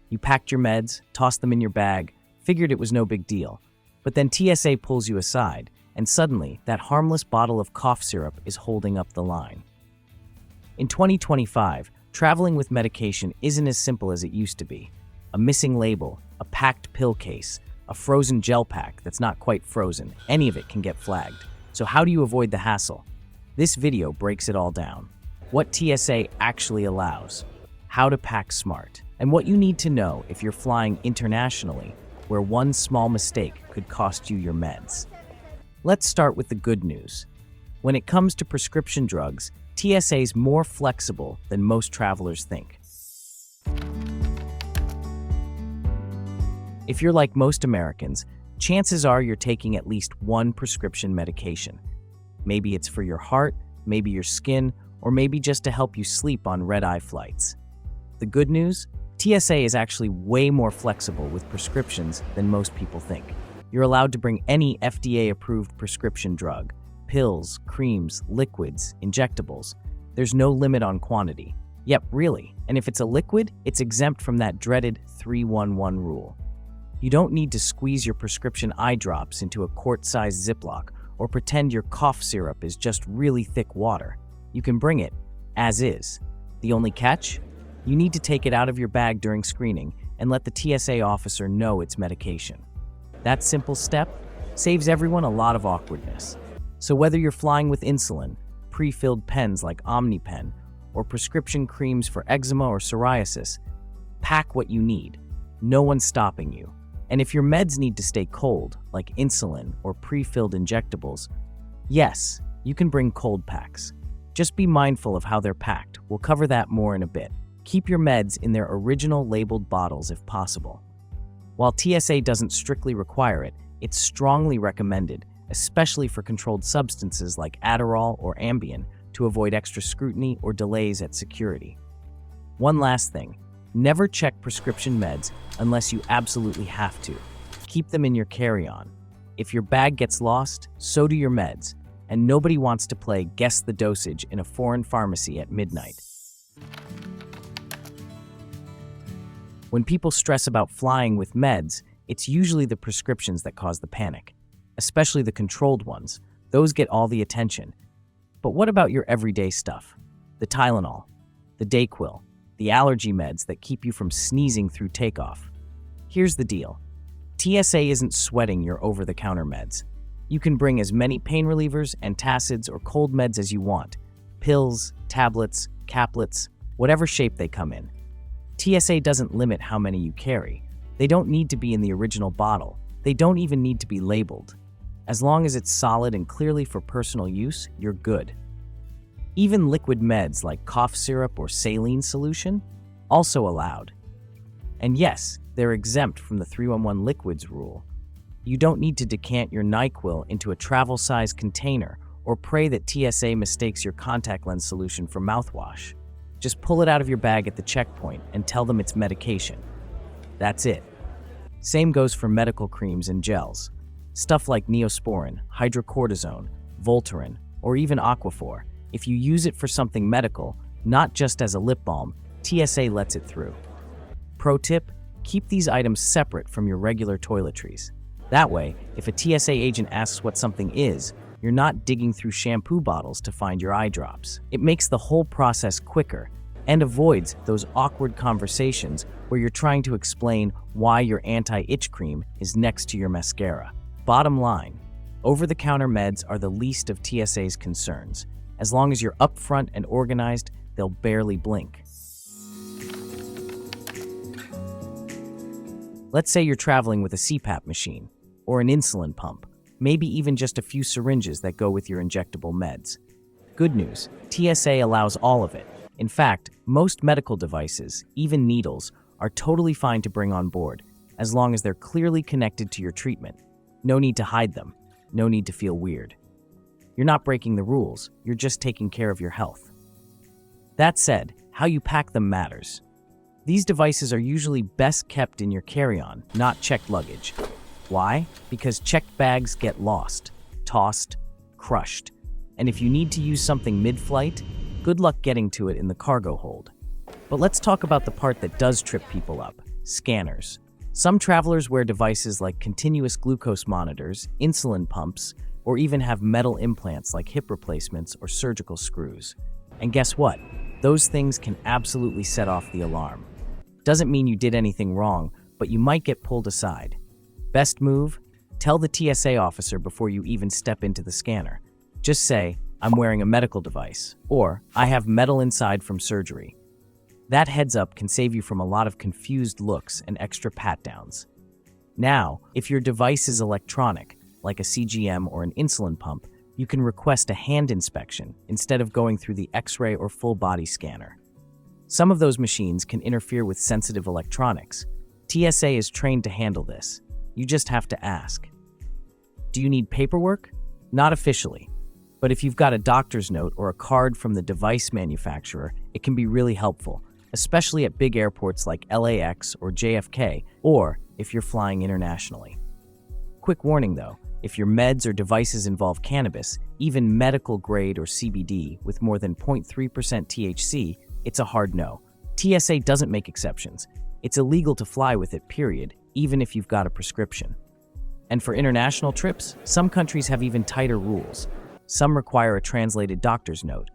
You packed your meds, tossed them in your bag, figured it was no big deal. But then TSA pulls you aside, and suddenly that harmless bottle of cough syrup is holding up the line. In 2025, traveling with medication isn't as simple as it used to be. A missing label, a packed pill case, a frozen gel pack that's not quite frozen, any of it can get flagged. So how do you avoid the hassle? This video breaks it all down. What TSA actually allows, how to pack smart, and what you need to know if you're flying internationally, where one small mistake could cost you your meds. Let's start with the good news. When it comes to prescription drugs, TSA's more flexible than most travelers think. If you're like most Americans, chances are you're taking at least one prescription medication. Maybe it's for your heart, maybe your skin, or maybe just to help you sleep on red-eye flights. The good news? TSA is actually way more flexible with prescriptions than most people think. You're allowed to bring any FDA-approved prescription drug, pills, creams, liquids, injectables. There's no limit on quantity. Yep, really. And if it's a liquid, it's exempt from that dreaded 311 rule. You don't need to squeeze your prescription eye drops into a quart-sized Ziploc or pretend your cough syrup is just really thick water. You can bring it as is. The only catch? You need to take it out of your bag during screening and let the TSA officer know it's medication. That simple step saves everyone a lot of awkwardness. So whether you're flying with insulin, pre-filled pens like OmniPen, or prescription creams for eczema or psoriasis, pack what you need. No one's stopping you. And if your meds need to stay cold, like insulin or pre-filled injectables, yes, you can bring cold packs. Just be mindful of how they're packed. We'll cover that more in a bit. Keep your meds in their original labeled bottles if possible. While TSA doesn't strictly require it, it's strongly recommended, especially for controlled substances like Adderall or Ambien, to avoid extra scrutiny or delays at security. One last thing, never check prescription meds unless you absolutely have to. Keep them in your carry-on. If your bag gets lost, so do your meds, and nobody wants to play guess the dosage in a foreign pharmacy at midnight. When people stress about flying with meds, it's usually the prescriptions that cause the panic, especially the controlled ones. Those get all the attention. But what about your everyday stuff? The Tylenol, the Dayquil, the allergy meds that keep you from sneezing through takeoff. Here's the deal. TSA isn't sweating your over-the-counter meds. You can bring as many pain relievers, antacids, or cold meds as you want. Pills, tablets, caplets, whatever shape they come in. TSA doesn't limit how many you carry. They don't need to be in the original bottle. They don't even need to be labeled. As long as it's solid and clearly for personal use, you're good. Even liquid meds like cough syrup or saline solution, also allowed. And yes, they're exempt from the 311 liquids rule. You don't need to decant your NyQuil into a travel-size container or pray that TSA mistakes your contact lens solution for mouthwash. Just pull it out of your bag at the checkpoint and tell them it's medication. That's it. Same goes for medical creams and gels. Stuff like Neosporin, hydrocortisone, Voltaren, or even Aquaphor. If you use it for something medical, not just as a lip balm, TSA lets it through. Pro tip, keep these items separate from your regular toiletries. That way, if a TSA agent asks what something is, you're not digging through shampoo bottles to find your eye drops. It makes the whole process quicker and avoids those awkward conversations where you're trying to explain why your anti-itch cream is next to your mascara. Bottom line, over-the-counter meds are the least of TSA's concerns. As long as you're upfront and organized, they'll barely blink. Let's say you're traveling with a CPAP machine or an insulin pump, maybe even just a few syringes that go with your injectable meds. Good news, TSA allows all of it. In fact, most medical devices, even needles, are totally fine to bring on board, as long as they're clearly connected to your treatment. No need to hide them. No need to feel weird. You're not breaking the rules, you're just taking care of your health. That said, how you pack them matters. These devices are usually best kept in your carry-on, not checked luggage. Why? Because checked bags get lost, tossed, crushed. And if you need to use something mid-flight, good luck getting to it in the cargo hold. But let's talk about the part that does trip people up, Scanners. Some travelers wear devices like continuous glucose monitors, insulin pumps, or even have metal implants like hip replacements or surgical screws. And guess what? Those things can absolutely set off the alarm. Doesn't mean you did anything wrong, but you might get pulled aside. Best move? Tell the TSA officer before you even step into the scanner. Just say, "I'm wearing a medical device," or "I have metal inside from surgery." That heads up can save you from a lot of confused looks and extra pat-downs. Now, if your device is electronic, like a CGM or an insulin pump, you can request a hand inspection instead of going through the X-ray or full-body scanner. Some of those machines can interfere with sensitive electronics. TSA is trained to handle this. You just have to ask. Do you need paperwork? Not officially. But if you've got a doctor's note or a card from the device manufacturer, it can be really helpful, especially at big airports like LAX or JFK, or if you're flying internationally. Quick warning though, if your meds or devices involve cannabis, even medical grade or CBD with more than 0.3% THC, it's a hard no. TSA doesn't make exceptions. It's illegal to fly with it, period, even if you've got a prescription. And for international trips, some countries have even tighter rules. Some require a translated doctor's note.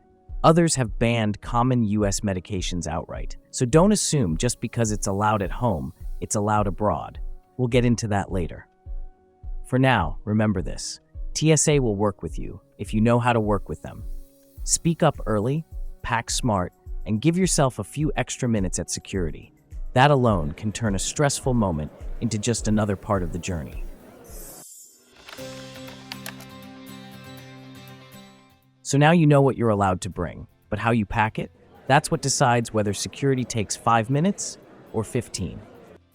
Others have banned common US medications outright. So don't assume just because it's allowed at home, it's allowed abroad. We'll get into that later. For now, remember this. TSA will work with you if you know how to work with them. Speak up early, pack smart, and give yourself a few extra minutes at security. That alone can turn a stressful moment into just another part of the journey. So now you know what you're allowed to bring, but how you pack it? That's what decides whether security takes 5 minutes or 15.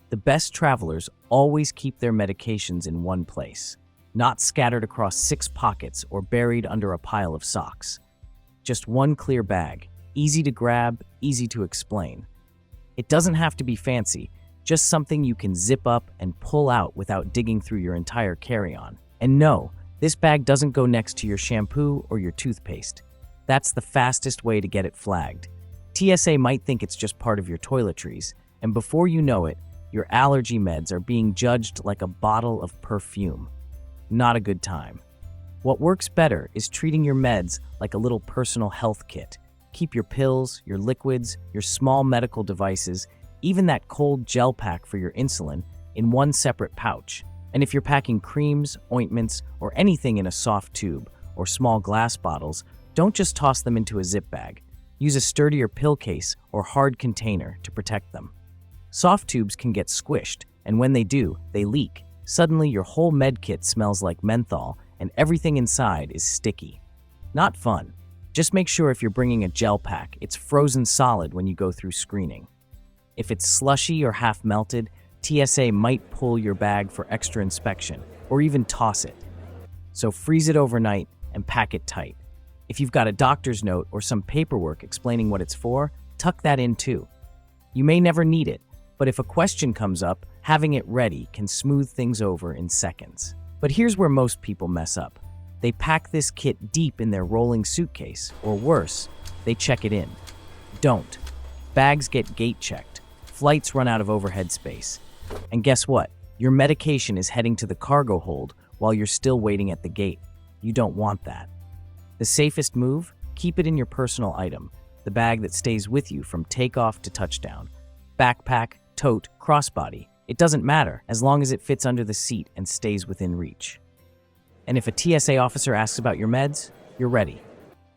The best travelers always keep their medications in one place, not scattered across 6 pockets or buried under a pile of socks. Just one clear bag, easy to grab, easy to explain. It doesn't have to be fancy, just something you can zip up and pull out without digging through your entire carry-on. And no, this bag doesn't go next to your shampoo or your toothpaste. That's the fastest way to get it flagged. TSA might think it's just part of your toiletries, and before you know it, your allergy meds are being judged like a bottle of perfume. Not a good time. What works better is treating your meds like a little personal health kit. Keep your pills, your liquids, your small medical devices, even that cold gel pack for your insulin, in one separate pouch. And if you're packing creams, ointments, or anything in a soft tube or small glass bottles, don't just toss them into a zip bag. Use a sturdier pill case or hard container to protect them. Soft tubes can get squished, and when they do, they leak. Suddenly, your whole med kit smells like menthol, and everything inside is sticky. Not fun. Just make sure if you're bringing a gel pack, it's frozen solid when you go through screening. If it's slushy or half melted, TSA might pull your bag for extra inspection, or even toss it. So freeze it overnight and pack it tight. If you've got a doctor's note or some paperwork explaining what it's for, tuck that in too. You may never need it, but if a question comes up, having it ready can smooth things over in seconds. But here's where most people mess up. They pack this kit deep in their rolling suitcase, or worse, they check it in. Don't. Bags get gate checked. Flights run out of overhead space. And guess what? Your medication is heading to the cargo hold while you're still waiting at the gate. You don't want that. The safest move? Keep it in your personal item, the bag that stays with you from takeoff to touchdown. Backpack, tote, crossbody. It doesn't matter as long as it fits under the seat and stays within reach. And if a TSA officer asks about your meds, you're ready.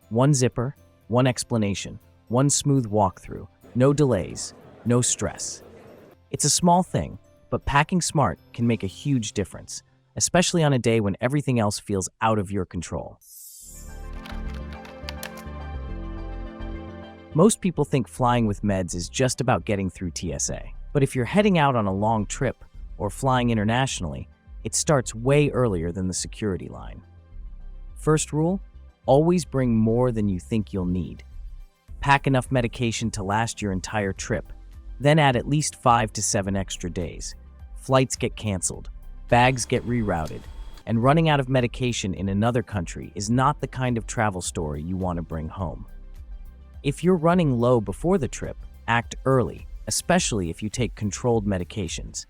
One zipper, one explanation, one smooth walkthrough, no delays, no stress. It's a small thing, but packing smart can make a huge difference, especially on a day when everything else feels out of your control. Most people think flying with meds is just about getting through TSA. But if you're heading out on a long trip or flying internationally, it starts way earlier than the security line. First rule, always bring more than you think you'll need. Pack enough medication to last your entire trip, then add at least 5 to 7 extra days. Flights get canceled, bags get rerouted, and running out of medication in another country is not the kind of travel story you want to bring home. If you're running low before the trip, act early. especially if you take controlled medications.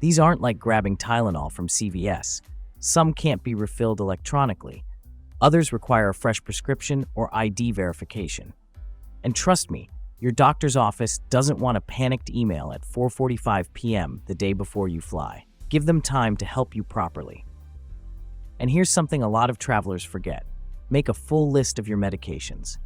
These aren't like grabbing Tylenol from CVS. Some can't be refilled electronically. Others require a fresh prescription or ID verification. And trust me, your doctor's office doesn't want a panicked email at 4:45 p.m. the day before you fly. Give them time to help you properly. And here's something a lot of travelers forget. Make a full list of your medications.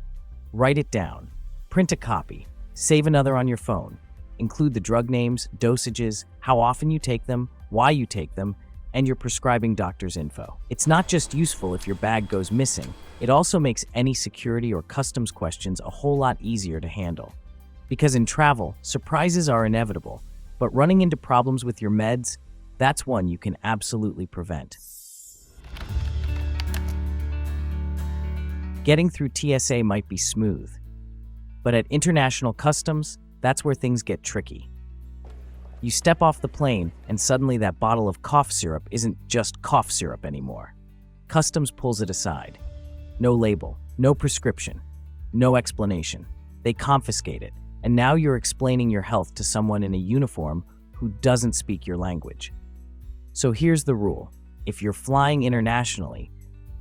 Write it down. Print a copy. Save another on your phone. Include the drug names, dosages, how often you take them, why you take them, and your prescribing doctor's info. It's not just useful if your bag goes missing, it also makes any security or customs questions a whole lot easier to handle. Because in travel, surprises are inevitable, but running into problems with your meds, that's one you can absolutely prevent. Getting through TSA might be smooth, but at international customs, that's where things get tricky. You step off the plane, and suddenly that bottle of cough syrup isn't just cough syrup anymore. Customs pulls it aside. No label, no prescription, no explanation. They confiscate it, and now you're explaining your health to someone in a uniform who doesn't speak your language. So here's the rule. If you're flying internationally,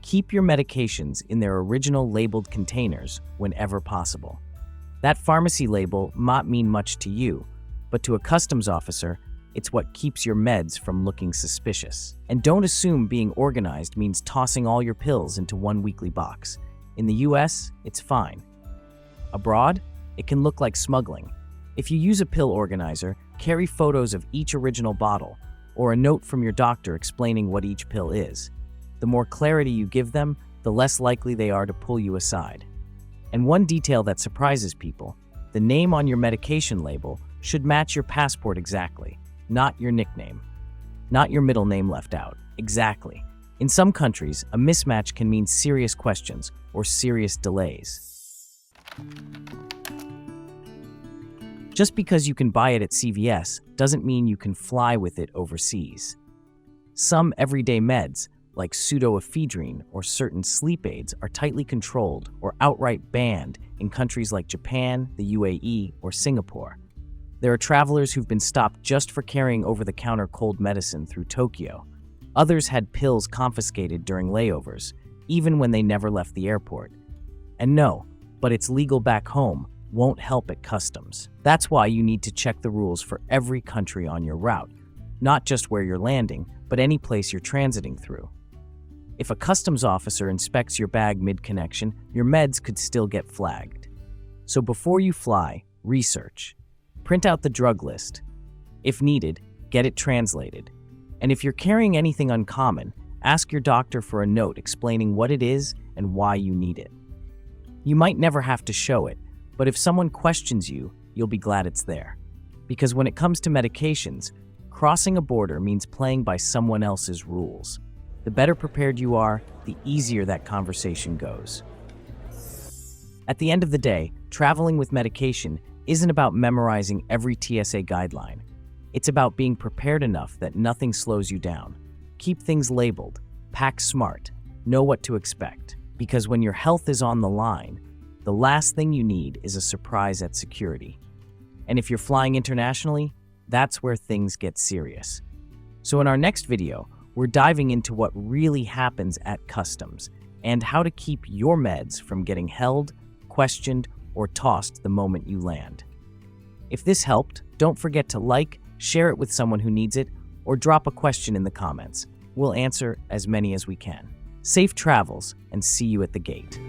keep your medications in their original labeled containers whenever possible. That pharmacy label might mean much to you, but to a customs officer, it's what keeps your meds from looking suspicious. And don't assume being organized means tossing all your pills into one weekly box. In the US, it's fine. Abroad, it can look like smuggling. If you use a pill organizer, carry photos of each original bottle, or a note from your doctor explaining what each pill is. The more clarity you give them, the less likely they are to pull you aside. And one detail that surprises people, the name on your medication label should match your passport exactly, not your nickname. Not your middle name left out. Exactly. In some countries, a mismatch can mean serious questions or serious delays. Just because you can buy it at CVS doesn't mean you can fly with it overseas. Some everyday meds, like pseudoephedrine or certain sleep aids, are tightly controlled or outright banned in countries like Japan, the UAE, or Singapore. There are travelers who've been stopped just for carrying over-the-counter cold medicine through Tokyo. Others had pills confiscated during layovers, even when they never left the airport. And no, but it's legal back home won't help at customs. That's why you need to check the rules for every country on your route, not just where you're landing, but any place you're transiting through. If a customs officer inspects your bag mid-connection, your meds could still get flagged. So before you fly, research. Print out the drug list. If needed, get it translated. And if you're carrying anything uncommon, ask your doctor for a note explaining what it is and why you need it. You might never have to show it, but if someone questions you, you'll be glad it's there. Because when it comes to medications, crossing a border means playing by someone else's rules. The better prepared you are, the easier that conversation goes. At the end of the day, traveling with medication isn't about memorizing every TSA guideline. It's about being prepared enough that nothing slows you down. Keep things labeled, pack smart, know what to expect. Because when your health is on the line, the last thing you need is a surprise at security. And if you're flying internationally, that's where things get serious. So in our next video, we're diving into what really happens at customs and how to keep your meds from getting held, questioned, or tossed the moment you land. If this helped, don't forget to like, share it with someone who needs it, or drop a question in the comments. We'll answer as many as we can. Safe travels, and see you at the gate.